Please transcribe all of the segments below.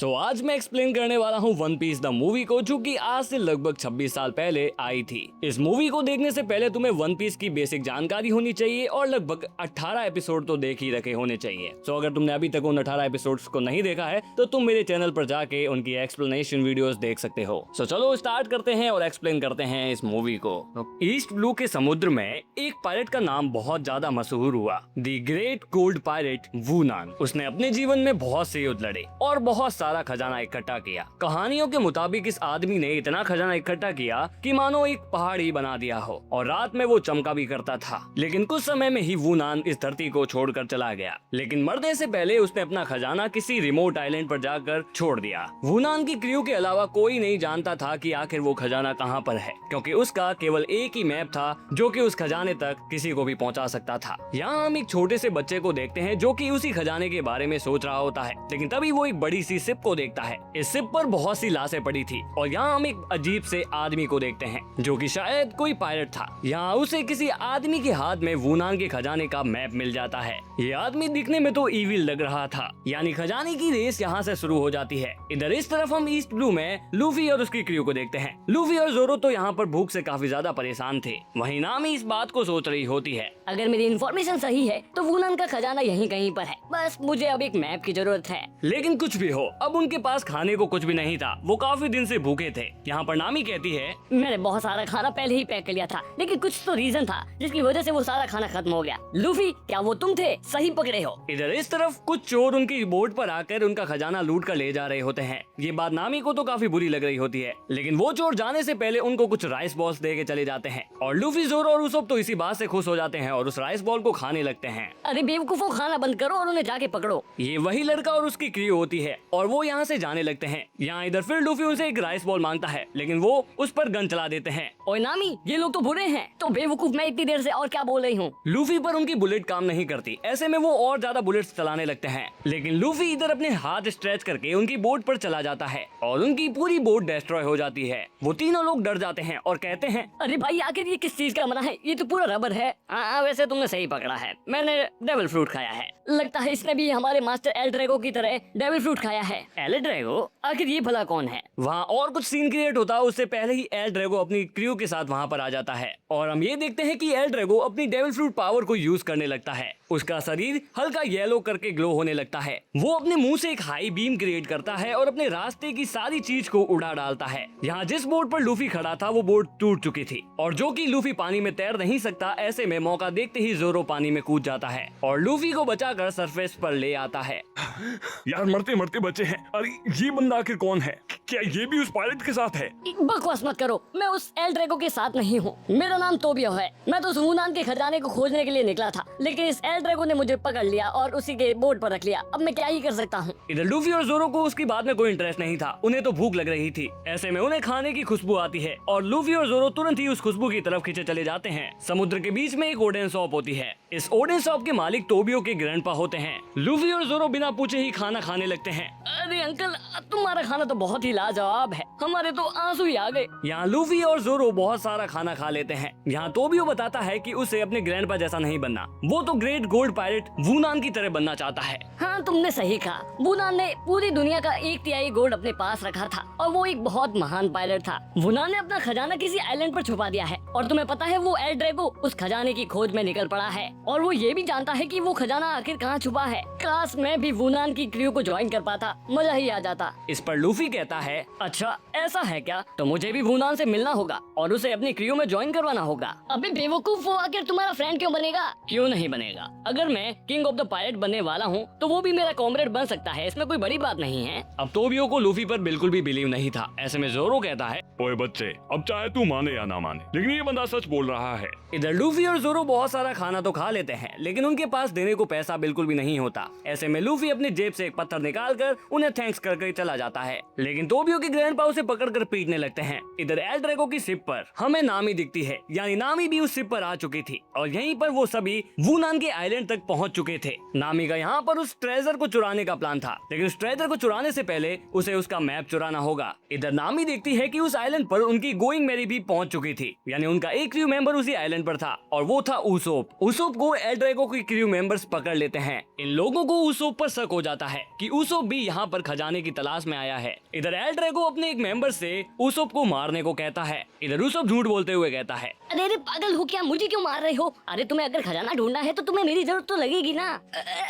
आज मैं एक्सप्लेन करने वाला हूँ वन पीस द मूवी को, जो कि आज से लगभग 26 साल पहले आई थी। इस मूवी को देखने से पहले तुम्हें वन पीस की बेसिक जानकारी होनी चाहिए और लगभग 18 एपिसोड तो देख ही रखे होने चाहिए। अगर तुमने अभी तक उन 18 एपिसोड्स को नहीं देखा है तो तुम मेरे चैनल पर जाके उनकी एक्सप्लेनेशन वीडियोस देख सकते हो। चलो स्टार्ट करते हैं और एक्सप्लेन करते हैं इस मूवी को। ईस्ट ब्लू के समुद्र में एक पायलट का नाम बहुत ज्यादा मशहूर हुआ, द ग्रेट गोल्ड पायलट वुनान। उसने अपने जीवन में बहुत से युद्ध लड़े और बहुत सारा खजाना इकट्ठा किया। कहानियों के मुताबिक इस आदमी ने इतना खजाना इकट्ठा किया कि मानो एक पहाड़ ही बना दिया हो, और रात में वो चमका भी करता था। लेकिन कुछ समय में ही वुनान इस धरती को छोड़कर चला गया, लेकिन मरने से पहले उसने अपना खजाना किसी रिमोट आइलैंड पर जाकर छोड़ दिया। वुनान की क्रू के अलावा कोई नहीं जानता था कि आखिर वो खजाना कहाँ पर है, क्योंकि उसका केवल एक ही मैप था जो कि उस खजाने तक किसी को भी पहुंचा सकता था। यहाँ हम एक छोटे से बच्चे को देखते हैं जो कि उसी खजाने के बारे में सोच रहा होता है, लेकिन तभी वो एक बड़ी सी शिप को देखता है। इस शिप पर बहुत सी लाशें पड़ी थी और यहाँ हम एक अजीब से आदमी को देखते हैं जो कि शायद कोई पायलट था। यहाँ उसे किसी आदमी के हाथ में वुनान के खजाने का मैप मिल जाता है। ये आदमी दिखने में तो इविल लग रहा था, यानी खजाने की रेस यहाँ से शुरू हो जाती है। इधर इस तरफ हम ईस्ट ब्लू में लूफी और उसकी क्रू को देखते हैं। लूफी और जोरो तो यहाँ पर भूख से काफी ज्यादा परेशान थे। वहीं नामी इस बात को सोच रही होती है, अगर मेरी इन्फॉर्मेशन सही है तो वुनान का खजाना यहीं कहीं पर है, बस मुझे अब एक मैप की जरूरत है। लेकिन कुछ भी हो, अब उनके पास खाने को कुछ भी नहीं था। वो काफी दिन से भूखे थे। यहाँ पर नामी कहती है, मैंने बहुत सारा खाना पहले ही पैक कर लिया था, लेकिन कुछ तो रीजन था जिसकी वजह से वो सारा खाना खत्म हो गया। लूफी, क्या वो तुम थे? सही पकड़े हो। इधर इस तरफ कुछ चोर उनकी बोट पर आकर उनका खजाना लूट कर ले जा रहे होते हैं। ये बात नामी को तो काफी बुरी लग रही होती है, लेकिन वो चोर जाने से पहले उनको कुछ राइस बॉल्स दे के चले जाते हैं। और लूफी, जोरो और उसोप तो इसी बात से खुश हो जाते हैं और उस राइस बॉल को खाने लगते हैं। अरे बेवकूफों, खाना बंद करो और उन्हें जाके पकड़ो। ये वही लड़का और उसकी क्रू होती है और वो यहाँ से जाने लगते हैं। यहाँ इधर फिर लूफी उनसे एक राइस बॉल मांगता है, लेकिन वो उस पर गन चला देते हैं। ओए नामी, ये लोग तो बुरे हैं। तो बेवकूफ, मैं इतनी देर से और क्या बोल रही हूँ। लूफी पर उनकी बुलेट काम नहीं करती। ऐसे में वो और ज्यादा बुलेट्स चलाने लगते हैं, लेकिन लूफी इधर अपने हाथ स्ट्रेच करके उनकी बोट पर चला जाता है और उनकी पूरी बोट डिस्ट्रॉय हो जाती है। वो तीनों लोग डर जाते हैं और कहते हैं, अरे भाई, आखिर ये किस चीज का बना है? ये तो पूरा रबर है। वैसे तुमने सही पकड़ा है, मैंने डेविल फ्रूट खाया है। लगता है इसने भी हमारे मास्टर एल ड्रैगो की तरह डेविल फ्रूट खाया है। L Drago? आखिर ये भला कौन है? वहाँ और कुछ सीन क्रिएट होता है। उससे पहले ही एल ड्रैगो अपनी क्रू के साथ वहाँ पर आ जाता है और हम ये देखते हैं कि एल ड्रैगो अपनी डेविल फ्रूट पावर को यूज करने लगता है। उसका शरीर हल्का येलो करके ग्लो होने लगता है। वो अपने मुंह से एक हाई बीम क्रिएट करता है और अपने रास्ते की सारी चीज को उड़ा डालता है। यहाँ जिस बोट पर लूफी खड़ा था वो बोट टूट चुकी थी, और जो कि लूफी पानी में तैर नहीं सकता, ऐसे में मौका देखते ही जोरो पानी में कूद जाता है और लूफी को बचाकर सरफेस पर ले आता है। यार, मरते मरते बचे हैं। अरे ये बंदा आखिर कौन है? क्या ये भी उस पायलट के साथ है? बकवास मत करो, मैं उस एल ड्रैगो के साथ नहीं हूँ। मेरा नाम तोबियो है। मैं तो वुनान के खजाने को खोजने के लिए निकला था, लेकिन इस एल ड्रैगो ने मुझे पकड़ लिया और उसी के बोट पर रख लिया। अब मैं क्या ही कर सकता हूँ। इधर लूफी और जोरो को उसकी बात में कोई इंटरेस्ट नहीं था। उन्हें तो भूख लग रही थी। ऐसे में उन्हें खाने की खुशबू आती है और लूफी और जोरो तुरंत ही उस खुशबू की तरफ खींचे चले जाते हैं। समुद्र के बीच में एक ओडेन शॉप होती है। इस ओडेन शॉप के मालिक तोबियो के ग्रैंडपा होते हैं। लूफी और जोरो बिना पूछे ही खाना खाने लगते हैं। अरे अंकल, तुम्हारा खाना तो बहुत ही लाजवाब है, हमारे तो आंसू ही आ गए। यहाँ लूफी और जोरो बहुत सारा खाना खा लेते हैं। यहाँ तोबियो बताता है कि उसे अपने ग्रैंडपा जैसा नहीं बनना, वो तो ग्रेट गोल्ड पायलट वुनान की तरह बनना चाहता है। हाँ, तुमने सही कहा। वुनान ने पूरी दुनिया का 1/3 गोल्ड अपने पास रखा था और वो एक बहुत महान पायलट था। वुनान ने अपना खजाना किसी आइलैंड पर छुपा दिया है और तुम्हें पता है वो एल ड्रैगो उस खजाने की खोज में निकल पड़ा है और वो ये भी जानता है कि वो खजाना आखिर कहाँ छुपा है। काश मैं भी वुनान की क्रू को ज्वाइन कर पाता, मजा ही आ जाता। इस पर लूफी कहता है, अच्छा ऐसा है क्या? तो मुझे भी वुनान से मिलना होगा और उसे अपनी क्रू में ज्वाइन करवाना होगा। अबे बेवकूफ, वो आखिर तुम्हारा फ्रेंड क्यों बनेगा? क्यों नहीं बनेगा? अगर मैं किंग ऑफ द पायलट बनने वाला हूँ तो वो भी मेरा कॉमरेड बन सकता है, इसमें कोई बड़ी बात नहीं है। अब तोबियो को लूफी पर बिल्कुल भी बिलीव नहीं था। ऐसे में जोरो कहता है, ओए बच्चे, अब चाहे तू माने या ना माने, लेकिन ये बंदा सच बोल रहा है। इधर लूफी और जोरो बहुत सारा खाना तो खा लेते हैं, लेकिन उनके पास देने को पैसा बिल्कुल भी नहीं होता। ऐसे में लूफी अपनी जेब से एक पत्थर निकालकर उन्हें थैंक्स करके चला जाता है, लेकिन तोबियो के ग्रैंडपा उसे पकड़कर पीटने लगते हैं। इधर एल ड्रैगो की शिप पर हमें नामी दिखती है, यानी नामी भी उस शिप पर आ चुकी थी और यहीं पर वो सभी वुनान के आइलैंड तक पहुंच चुके थे। नामी का यहाँ पर उस ट्रेजर को चुराने का प्लान था, लेकिन उस ट्रेजर को चुराने से पहले उसे उसका मैप चुराना होगा। इधर नामी देखती है कि उस आइलैंड पर उनकी गोइंग मेरी भी पहुंच चुकी थी, यानी उनका एक क्रू मेंबर उसी आइलैंड पर था और वो था उसोप। उसोप को एल ड्रैगो की क्रू मेंबर्स पकड़ लेते हैं। इन लोगों को उसोप पर शक हो जाता है कि उसोप भी यहाँ पर खजाने की तलाश में आया है। इधर एल ड्रैगो अपने एक मेंबर से उसोप को मारने को कहता है। इधर उसोप झूठ बोलते हुए कहता है, अरे पागल हो क्या, मुझे क्यों मार रहे हो? अरे तुम्हें अगर खजाना ढूंढना है तो तुम्हें मेरी जरूरत तो लगेगी ना।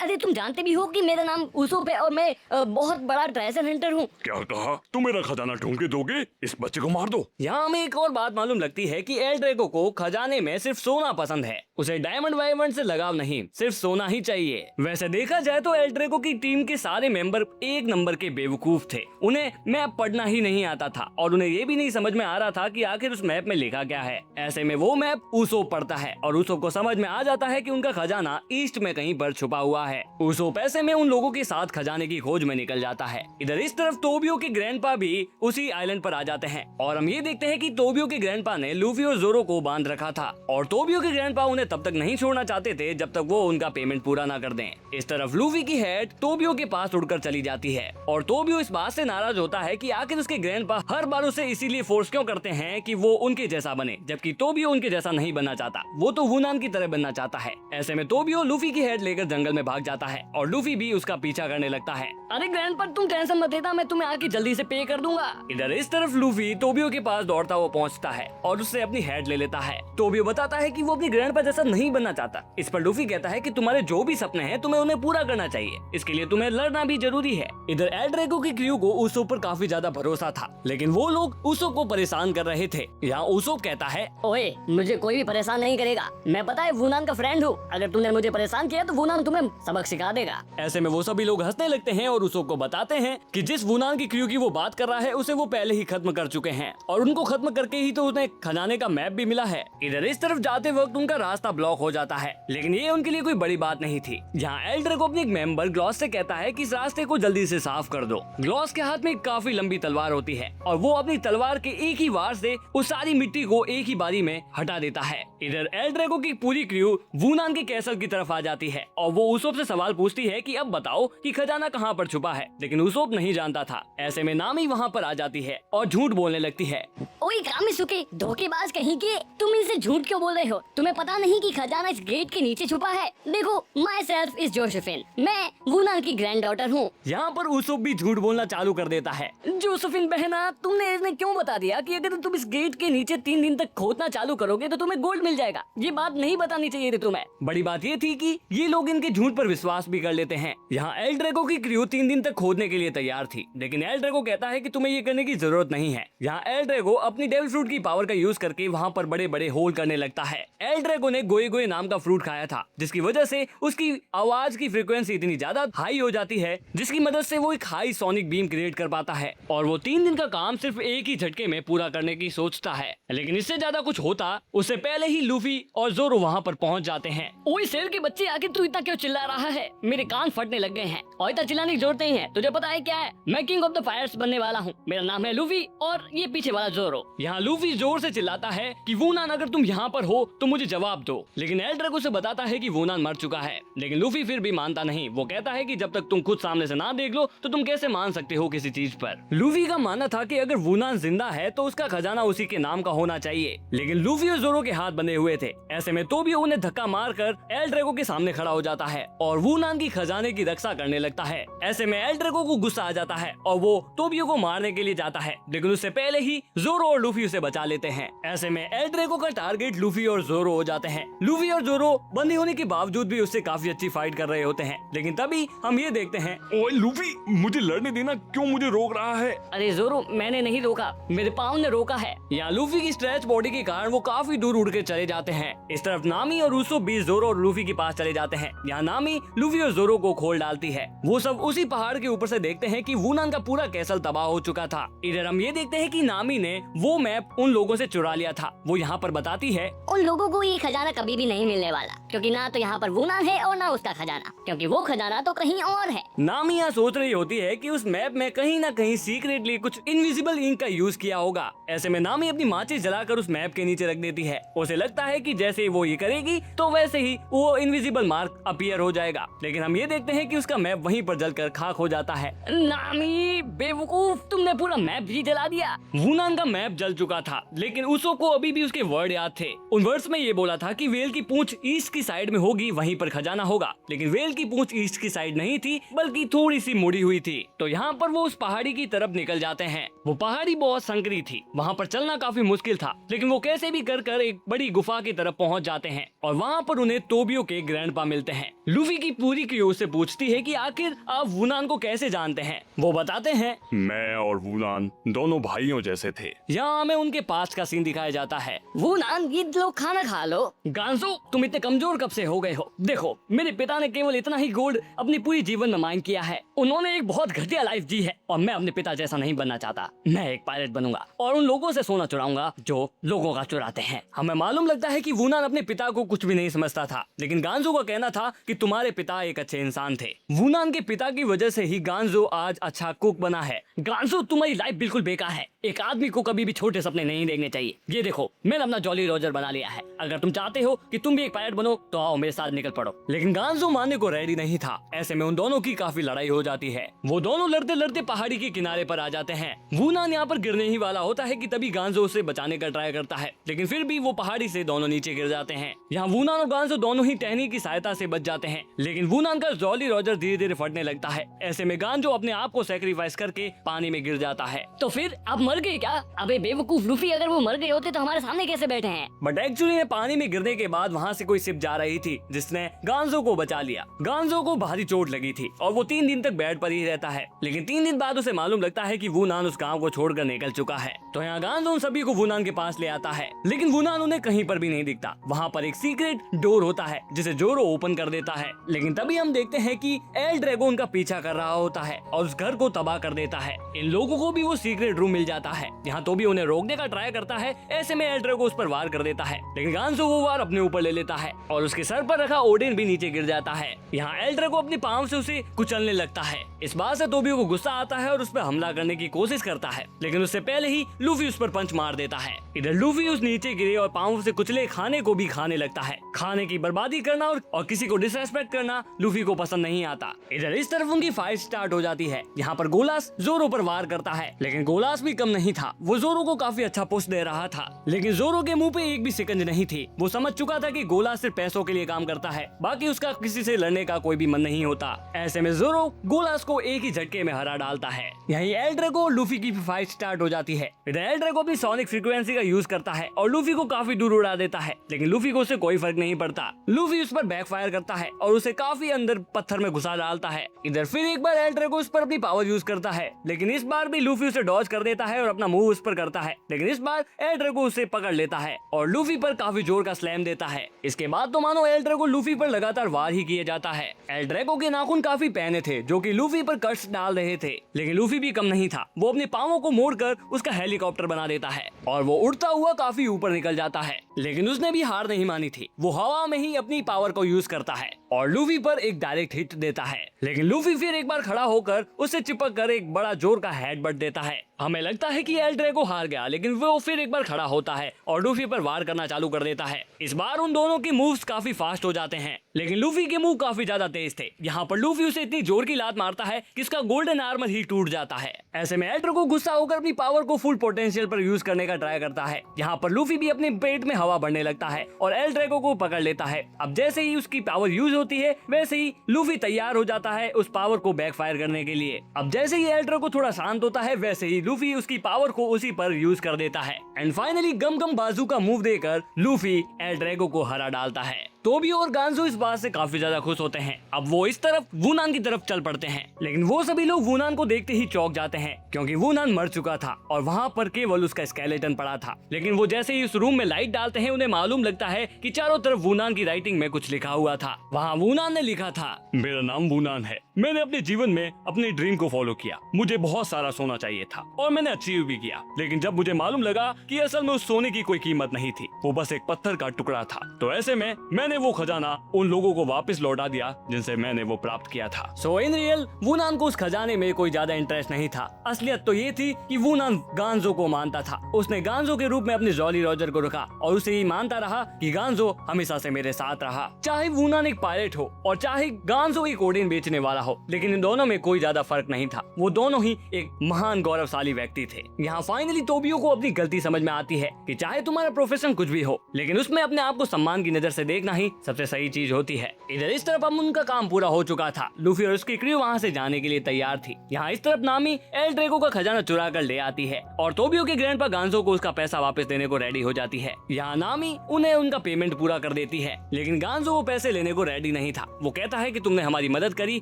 अरे तुम जानते भी हो कि मेरा नाम उसोप है और मैं बहुत बड़ा ट्रेजर हंटर हूँ। क्या कहा? तुम मेरा खजाना ढूंढ के दोगे? इस बच्चे को मार दो। यहाँ हमें एक और बात मालूम लगती है कि एल ड्रैगो को खजाने में सिर्फ सोना पसंद है। उसे डायमंड वायमंड से लगाव नहीं, सिर्फ सोना ही चाहिए। वैसे देखा जाए तो एल ड्रैगो की टीम के सारे मेंबर एक नंबर के बेवकूफ थे। उन्हें मैप पढ़ना ही नहीं आता था और उन्हें ये भी नहीं समझ में आ रहा था कि आखिर उस मैप में लिखा क्या है। ऐसे में वो मैप उसोप पढ़ता है और उसोप को समझ में आ जाता है कि उनका खजाना ईस्ट में कहीं पर छुपा हुआ है। उसोप ऐसे में उन लोगों के साथ खजाने की खोज में निकल जाता है। इधर इस तरफ तोबियो के ग्रैंडपा भी उसी आइलैंड पर आ जाते हैं और हम ये देखते हैं कि तोबियो के ग्रैंडपा ने लूफी और जोरो को बांध रखा था और तोबियो के ग्रैंडपा उन्हें तब तक नहीं छोड़ना चाहते थे जब तक वो उनका पेमेंट पूरा ना कर दें। इस तरफ लूफी की हेड तोबियो के पास उड़कर चली जाती है और तोबियो इस बात से नाराज होता है कि आखिर उसके ग्रैंडपा हर बार उसे इसीलिए फोर्स क्यों करते हैं कि वो उनके जैसा बने, जबकि तोबियो उनके जैसा नहीं बनना चाहता, वो तो वुनान की तरह बनना चाहता है। ऐसे में तोबियो लूफी की हेड लेकर जंगल में भाग जाता है और लूफी भी उसका पीछा करने लगता है। अरे ग्रैंडपा तुम टेंशन मत लेना, मैं तुम्हें आके जल्दी से पे कर दूंगा। इधर इस तरफ लूफी तोबियो के पास दौड़ता हुआ पहुंचता है और उससे अपनी हेड ले लेता है। तोबियो बताता है कि वो अपनी ग्रैंडपा जैसा नहीं बनना चाहता। इस पर लूफी कहता है कि तुम्हारे जो भी सपने हैं तुम्हें उन्हें पूरा करना चाहिए, इसके लिए तुम्हें लड़ना भी जरूरी है। इधर एल ड्रैगो की क्रू को उसोप पर काफी ज्यादा भरोसा था, लेकिन वो लोग उसोप को परेशान कर रहे थे। यहाँ उसोप कहता है, ओए मुझे कोई भी परेशान नहीं करेगा, मैं पता है वुनान का फ्रेंड हूँ। अगर तुमने मुझे परेशान किया तो वुनान तुम्हें सबक सिखा देगा। ऐसे में वो सभी लोग हंसने लगते हैं और उसोप को बताते हैं कि जिस वुनान की क्रू की वो बात कर रहा है उसे वो पहले ही खत्म कर चुके हैं और उनको खत्म करके ही तो उन्हें खजाने का मैप भी मिला है। इधर इस तरफ जाते वक्त उनका रास्ता ब्लॉक हो जाता है, लेकिन ये उनके लिए कोई बड़ी बात नहीं थी। यहाँ एल ड्रैगो अपने एक मेंबर ग्लॉस से कहता है कि इस रास्ते को जल्दी से साफ कर दो। ग्लॉस के हाथ में एक काफी लंबी तलवार होती है और वो अपनी तलवार के एक ही वार से उस सारी मिट्टी को एक ही बारी में हटा देता है। इधर एल ड्रैगो की पूरी क्रू वुनान के कैसल की तरफ आ जाती है और वो उसोप से सवाल पूछती है कि अब बताओ कि खजाना कहाँ पर छुपा है, लेकिन उसोप नहीं जानता था। ऐसे में नामी वहाँ पर आ जाती है और झूठ बोलने लगती है। ओए कामिसुके, धोखेबाज कहीं के, तुम इनसे झूठ क्यों बोल रहे हो? तुम्हें पता नहीं कि खजाना इस गेट के नीचे छुपा है? देखो, माई सेल्फ इज जोसेफिन, मैं वुनान की ग्रैंड डॉटर हूँ। यहाँ पर उसोप भी झूठ बोलना चालू कर देता है। जोसेफिन बहना, तुमने इन्हें क्यों बता दिया कि अगर तुम इस गेट के नीचे 3 दिन तक खोदना चालू करोगे तो तुम्हें गोल्ड मिल जाएगा? ये बात नहीं बतानी चाहिए थी तुम्हें। बड़ी बात ये थी कि ये लोग इनके झूठ पर विश्वास भी कर लेते हैं। यहाँ एल ड्रैगो की क्रू 3 दिन तक खोदने के लिए तैयार थी, लेकिन एल ड्रैगो कहता है कि तुम्हें ये करने की जरूरत नहीं है। यहाँ एल ड्रैगो अपनी डेविल फ्रूट की पावर का यूज करके वहाँ पर बड़े बड़े होल करने लगता है। एल ड्रैगो ने गोए गोए नाम का फ्रूट खाया था, जिसकी वजह से उसकी आवाज की फ्रीक्वेंसी इतनी ज्यादा हाई हो जाती है, जिसकी मदद से वो एक हाई सोनिक बीम क्रिएट कर पाता है और वो 3 दिन का काम सिर्फ एक ही झटके में पूरा करने की सोचता है। लेकिन इससे ज्यादा कुछ होता उससे पहले ही लूफी और जोरो वहाँ पर पहुँच जाते हैं। ओए शेर के बच्चे, आखिर तू इतना क्यों चिल्ला रहा है? मेरे कान फटने लग गए हैं और इतना चिल्लाने की जरूरत नहीं है। तुझे पता है क्या है? मैं किंग ऑफ द फायर्स बनने वाला हूँ। मेरा नाम है लूफी और ये पीछे वाला जोरो। यहाँ लूफी जोर से चिल्लाता है कि वुनान अगर तुम यहाँ पर हो तो मुझे जवाब दो, लेकिन एल ड्रैगो से बताता है कि वुनान मर चुका है। लेकिन लूफी फिर भी मानता नहीं। वो कहता है कि जब तक तुम खुद सामने से ना देख लो तो तुम कैसे मान सकते हो किसी चीज पर। लूफी का मानना था कि अगर वुनान जिंदा है तो उसका खजाना उसी के नाम का होना चाहिए, लेकिन लूफी और जोरो के हाथ बंधे हुए थे। ऐसे में तोबियो उन्हें धक्का मारकर एल ड्रैगो के सामने खड़ा हो जाता है और वुनान की खजाने की रक्षा करने लगता है। ऐसे में एल ड्रैगो को गुस्सा आ जाता है और वो तोबियो को मारने के लिए जाता है, लेकिन उससे पहले ही जोरो और लूफी उसे बचा लेते हैं। ऐसे में एल ड्रैगो का टारगेट लूफी और जोरो हो जाते हैं। लूफी और जोरो बंदी होने के बावजूद भी उससे काफी अच्छी फाइट कर रहे होते हैं, लेकिन तभी हम ये देखते हैं। ओए लूफी, मुझे लड़ने देना, क्यों मुझे रोक रहा है? अरे जोरो, मैंने नहीं रोका, मेरे पाँव ने रोका है। यहाँ लूफी की स्ट्रेच बॉडी के कारण वो काफी दूर उड़ के चले जाते हैं। इस तरफ नामी और उसोप भी जोरो और लूफी के पास चले जाते हैं। यहाँ नामी लूफी और जोरो को खोल डालती है। वो सब उसी पहाड़ के ऊपर से देखते हैं कि वुनान का पूरा कैसल तबाह हो चुका था। इधर हम ये देखते हैं कि नामी ने वो मैप उन लोगों से चुरा लिया था। वो यहाँ पर बताती है, उन लोगों को ये खजाना कभी भी नहीं मिलने वाला, क्योंकि ना तो यहाँ पर वुनान है और ना उसका खजाना, क्योंकि वो खजाना तो कहीं और है। नामी यहाँ सोच रही होती है कि उस मैप में कहीं ना कहीं सीक्रेटली कुछ इनविजिबल इंक का यूज किया होगा। ऐसे में नामी अपनी माचिस जलाकर उस मैप के नीचे रख देती है। उसे लगता है कि जैसे ही वो ये करेगी तो वैसे ही वो इनविजिबल मार्क अपीयर हो जाएगा, लेकिन हम ये देखते हैं कि उसका मैप वहीं वहीं पर जलकर खाक हो जाता है। नामी बेवकूफ, तुमने पूरा मैप भी जला दिया। वुनान का मैप जल चुका था, लेकिन उसो को अभी भी उसके वर्ड याद थे। उन वर्ड्स में ये बोला था कि वेल की पूंछ ईस्ट की साइड में होगी, वहीं पर खजाना होगा। लेकिन वेल की पूंछ ईस्ट की साइड नहीं थी, बल्कि थोड़ी सी मुड़ी हुई थी। तो यहाँ पर वो उस पहाड़ी की तरफ निकल जाते हैं। वो पहाड़ी बहुत संकरी थी, वहाँ पर चलना काफी मुश्किल था, लेकिन वो कैसे भी कर एक बड़ी गुफा की तरफ पहुँच जाते हैं और वहाँ पर उन्हें तोबियो के ग्रैंडपा मिलते हैं। लूफी की पूरी क्रू उससे पूछती है कि आखिर आप वुनान को कैसे जानते हैं। वो बताते हैं, मैं और वुनान दोनों भाइयों जैसे थे। यहाँ हमें उनके पास का सीन दिखाया जाता है। वुनान, ये लो खाना खा लो। गांजो, तुम इतने कमजोर कब से हो गए हो? देखो, मेरे पिता ने केवल इतना ही गोल्ड अपनी पूरी जीवन में माइन किया है। उन्होंने एक बहुत घटिया लाइफ जी है और मैं अपने पिता जैसा नहीं बनना चाहता। मैं एक पायलट बनूंगा और उन लोगों से सोना चुराऊंगा जो लोगों का चुराते हैं। हमें मालूम लगता है कि वुनान अपने पिता को कुछ भी नहीं समझता था, लेकिन गांजो का कहना था कि तुम्हारे पिता एक अच्छे इंसान थे। वुनान के पिता की वजह से ही गांजो आज अच्छा कुक बना है। गांजो, तुम्हारी लाइफ बिल्कुल बेकार है। एक आदमी को कभी भी छोटे सपने नहीं देखने चाहिए। ये देखो, मैंने अपना जॉली रोजर बना लिया है। अगर तुम चाहते हो कि तुम भी एक पायलट बनो तो आओ मेरे साथ निकल पड़ो। लेकिन गांजो मानने को रेडी नहीं था। ऐसे में उन दोनों की काफी लड़ाई हो जाती है। वो दोनों लड़ते लड़ते पहाड़ी के किनारे पर आ जाते हैं। वुनान यहाँ पर गिरने ही वाला होता है कि तभी गांजो उसे बचाने का ट्राई करता है, लेकिन फिर भी वो पहाड़ी से दोनों नीचे गिर जाते हैं। यहाँ वुनान और गांजो दोनों ही टहनी की सहायता से बच जाते हैं, लेकिन वुनान का जॉली रोजर धीरे धीरे फटने लगता है। ऐसे में गांजो अपने आप को सेक्रीफाइस करके पानी में गिर जाता है। तो फिर अब मर गए क्या? अबे बेवकूफ लूफी, अगर वो मर गए होते तो हमारे सामने कैसे बैठे हैं? बट एक्चुअली पानी में गिरने के बाद वहाँ से कोई शिप जा रही थी जिसने गांजो को बचा लिया। गांजो को भारी चोट लगी थी और वो 3 दिन तक बेड पर ही रहता है, लेकिन 3 दिन बाद उसे मालूम लगता है कि वुनान उस गांव को छोड़कर निकल चुका है। तो यहाँ गांजो उन सभी को वुनान के पास ले आता है, लेकिन वुनान उन्हें कहीं पर भी नहीं दिखता। वहाँ पर एक सीक्रेट डोर होता है जिसे जोरो ओपन कर देता है, लेकिन तभी हम देखते हैं कि एल ड्रैगो उनका पीछा कर रहा होता है और उस घर को तबाह कर देता है। इन लोगों को भी वो सीक्रेट रूम मिल जाता है। यहाँ तो भी उन्हें रोकने का ट्राई करता है। ऐसे में एल ड्रैगो उस पर वार कर देता है, लेकिन गांजो वो वार अपने ऊपर ले लेता है और उसके सर पर रखा ओडिन भी नीचे गिर जाता है। यहाँ एल ड्रैगो अपनी पाँव से उसे कुचलने लगता है। इस बात से तोबियो को गुस्सा आता है और उस पर हमला करने की कोशिश करता है, लेकिन उससे पहले ही लूफी उस पर पंच मार देता है। इधर लूफी उस नीचे गिरे और पाँव से कुचले खाने को भी खाने लगता है। खाने की बर्बादी करना और किसी को डिसरेस्पेक्ट करना लूफी को पसंद नहीं आता। इधर इस तरफ उनकी फाइट स्टार्ट हो जाती है। यहाँ पर गोलास जोरो पर वार करता है, लेकिन गोलास भी कम नहीं था। वो जोरो को काफी अच्छा पुश दे रहा था, लेकिन जोरो के मुंह पे एक भी शिकंज नहीं थी। वो समझ चुका था कि गोलास सिर्फ पैसों के लिए काम करता है, बाकी उसका किसी से लड़ने का कोई भी मन नहीं होता। ऐसे में जोरो गोलास को एक ही झटके में हरा डालता है। यहीं एल ड्रैगो और लूफी की फाइट स्टार्ट हो जाती है। इधर एल ड्रैगो अपनी सोनिक फ्रीक्वेंसी का यूज करता है और लूफी को काफी दूर उड़ा देता है, लेकिन लूफी को उससे कोई फर्क नहीं पड़ता। लूफी उस पर बैकफायर करता है और उसे काफी अंदर पत्थर में घुसा डालता है। इधर फिर एक बार एल ड्रैगो उस पर अपनी पावर यूज करता है, लेकिन इस बार भी लूफी उसे डॉज कर देता है और अपना मूव उस पर करता है, लेकिन इस बार एल ड्रैगो उसे पकड़ लेता है और लूफी पर काफी जोर का स्लैम देता है। इसके बाद तो मानो एल ड्रैगो लूफी पर लगातार वार ही किए जाता है। एल ड्रैगो के नाखून काफी पहने थे जो कि लूफी पर कट्स डाल रहे थे, लेकिन लूफी भी कम नहीं था। वो अपने पांवों को मोड़कर उसका हेलीकॉप्टर बना देता है और वो उड़ता हुआ काफी ऊपर निकल जाता है, लेकिन उसने भी हार नहीं मानी थी। वो हवा में ही अपनी पावर को यूज करता है और लूफी पर एक डायरेक्ट हिट देता है, लेकिन लूफी फिर एक बार खड़ा होकर उससे चिपक कर एक बड़ा जोर का हेडबट देता है। हमें लगता है कि एल ड्रैगो हार गया, लेकिन वो फिर एक बार खड़ा होता है और लूफी पर वार करना चालू कर देता है। इस बार उन दोनों के मूव्स काफी फास्ट हो जाते हैं, लेकिन लूफी के मूव काफी ज्यादा तेज थे। यहाँ पर लूफी उसे इतनी जोर की लात मारता है कि उसका गोल्डन आर्मर ही टूट जाता है। ऐसे में एल ड्रैगो गुस्सा होकर अपनी पावर को फुल पोटेंशियल पर यूज करने का ट्राई करता है। यहाँ पर लूफी भी अपने पेट में हवा भरने लगता है और एल ड्रैगो को पकड़ लेता है। अब जैसे ही उसकी पावर यूज होती है वैसे ही लूफी तैयार हो जाता है उस पावर को बैकफायर करने के लिए। अब जैसे ही एल ड्रैगो थोड़ा शांत होता है वैसे ही लूफी उसकी पावर को उसी पर यूज कर देता है एंड फाइनली गम गम बाजू का मूव देकर लूफी एल ड्रैगो को हरा डालता है। तोबियो और गांजो इस बात से काफी ज्यादा खुश होते हैं। अब वो इस तरफ वुनान की तरफ चल पड़ते हैं, लेकिन वो सभी लोग वुनान को देखते ही चौंक जाते हैं क्योंकि वुनान मर चुका था और वहाँ पर केवल उसका स्केलेटन पड़ा था। लेकिन वो जैसे ही उस रूम में लाइट डालते हैं उन्हें मालूम लगता है कि चारों तरफ वुनान की राइटिंग में कुछ लिखा हुआ था। वहाँ वुनान ने लिखा था, मेरा नाम वुनान है। मैंने अपने जीवन में अपने ड्रीम को फॉलो किया। मुझे बहुत सारा सोना चाहिए था और मैंने अचीव भी किया, लेकिन जब मुझे मालूम लगा कि असल में उस सोने की कोई कीमत नहीं थी, वो बस एक पत्थर का टुकड़ा था, तो ऐसे में मैंने मैंने वो खजाना उन लोगों को वापस लौटा दिया जिनसे मैंने वो प्राप्त किया था। सो इन रियल वुनान को उस खजाने में कोई ज्यादा इंटरेस्ट नहीं था। असलियत तो ये थी कि वुनान गांजो को मानता था। उसने गांजो के रूप में अपने जॉली रॉजर को रखा और उसे ये मानता रहा कि गांजो हमेशा से मेरे साथ रहा। चाहे वुनान एक पायलट हो और चाहे गांजो एक कोडेन बेचने वाला हो, लेकिन इन दोनों में कोई ज्यादा फर्क नहीं था। वो दोनों ही एक महान गौरवशाली व्यक्ति थे। यहाँ फाइनली तोबियो को अपनी गलती समझ में आती है कि चाहे तुम्हारा प्रोफेशन कुछ भी हो, लेकिन उसमें अपने आप को सम्मान की नजर से देखना ही सबसे सही चीज होती है। इधर इस तरफ अब उनका काम पूरा हो चुका था। लूफी और उसकी क्रू वहाँ से जाने के लिए तैयार थी। यहाँ इस तरफ नामी एल ड्रैगो का खजाना चुरा कर ले आती है और तोबियो के ग्रैंडपा गांजो को उसका पैसा वापस देने को रेडी हो जाती है। यहाँ नामी उन्हें उनका पेमेंट पूरा कर देती है, लेकिन गांजो वो पैसे लेने को रेडी नहीं था। वो कहता है कि तुमने हमारी मदद करी,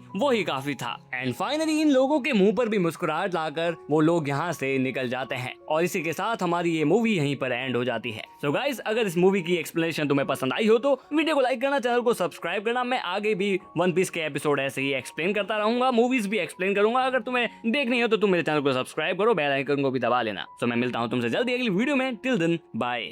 वो ही काफी था। एंड फाइनली इन लोगों के मुंह पर भी मुस्कुराहट लाकर वो लोग यहाँ से निकल जाते हैं और इसी के साथ हमारी ये मूवी यहीं पर एंड हो जाती है। सो गाइस, अगर इस मूवी की एक्सप्लेनेशन तुम्हें पसंद आई हो तो वीडियो को लाइक करना, चैनल को सब्सक्राइब करना। मैं आगे भी वन पीस के एपिसोड ऐसे ही एक्सप्लेन करता रहूंगा, मूवीज भी एक्सप्लेन करूंगा। अगर तुम्हें देखनी हो तो तुम मेरे चैनल को सब्सक्राइब करो, बेल आइकन को भी दबा लेना। तो मैं मिलता हूँ तुमसे जल्दी अगली वीडियो में। Till then bye.